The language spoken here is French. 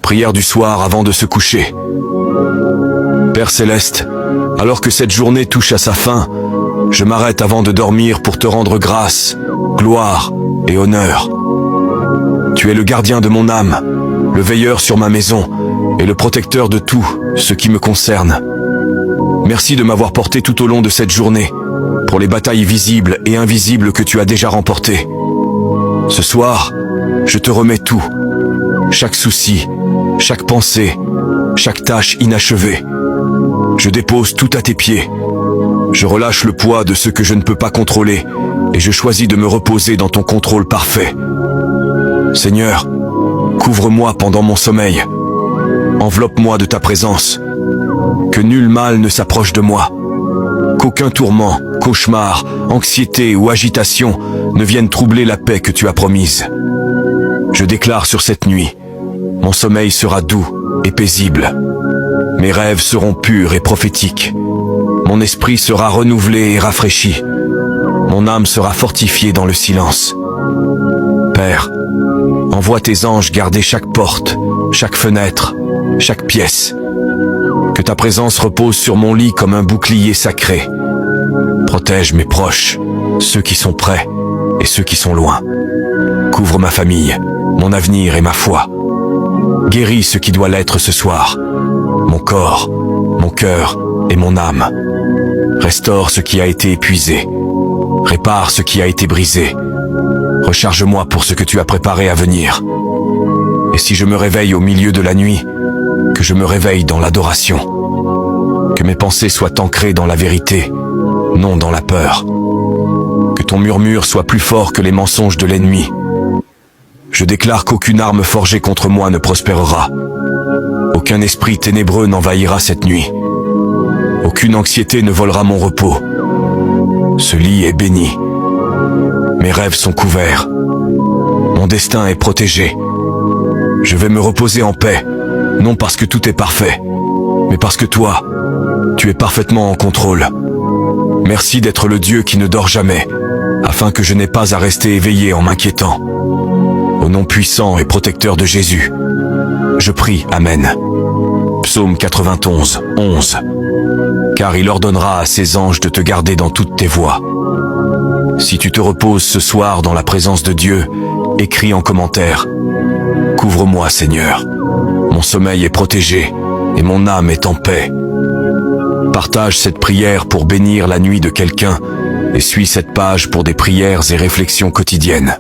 Prière du soir avant de se coucher. Père Céleste, alors que cette journée touche à sa fin, je m'arrête avant de dormir pour te rendre grâce, gloire et honneur. Tu es le gardien de mon âme, le veilleur sur ma maison et le protecteur de tout ce qui me concerne. Merci de m'avoir porté tout au long de cette journée, pour les batailles visibles et invisibles que tu as déjà remportées. Ce soir, je te remets tout, chaque souci, chaque pensée, chaque tâche inachevée. Je dépose tout à tes pieds. Je relâche le poids de ce que je ne peux pas contrôler et je choisis de me reposer dans ton contrôle parfait. Seigneur, couvre-moi pendant mon sommeil. Enveloppe-moi de ta présence. Que nul mal ne s'approche de moi. Qu'aucun tourment, cauchemar, anxiété ou agitation ne viennent troubler la paix que tu as promise. Je déclare sur cette nuit, mon sommeil sera doux et paisible. Mes rêves seront purs et prophétiques. Mon esprit sera renouvelé et rafraîchi. Mon âme sera fortifiée dans le silence. Père, envoie tes anges garder chaque porte, chaque fenêtre, chaque pièce. Que ta présence repose sur mon lit comme un bouclier sacré. Protège mes proches, ceux qui sont près et ceux qui sont loin. Couvre ma famille, mon avenir et ma foi. Guéris ce qui doit l'être ce soir. Mon corps, mon cœur et mon âme. Restaure ce qui a été épuisé. Répare ce qui a été brisé. Recharge-moi pour ce que tu as préparé à venir. Et si je me réveille au milieu de la nuit, que je me réveille dans l'adoration. Que mes pensées soient ancrées dans la vérité, non dans la peur. Que ton murmure soit plus fort que les mensonges de l'ennemi. Je déclare qu'aucune arme forgée contre moi ne prospérera. Aucun esprit ténébreux n'envahira cette nuit. Aucune anxiété ne volera mon repos. Ce lit est béni. Mes rêves sont couverts. Mon destin est protégé. Je vais me reposer en paix, non parce que tout est parfait, mais parce que toi, tu es parfaitement en contrôle. Merci d'être le Dieu qui ne dort jamais, afin que je n'ai pas à rester éveillé en m'inquiétant. Au nom puissant et protecteur de Jésus, je prie, Amen. Psaume 91, 11. Car il ordonnera à ses anges de te garder dans toutes tes voies. Si tu te reposes ce soir dans la présence de Dieu, écris en commentaire « Couvre-moi, Seigneur. Mon sommeil est protégé et mon âme est en paix. » Partage cette prière pour bénir la nuit de quelqu'un et suis cette page pour des prières et réflexions quotidiennes.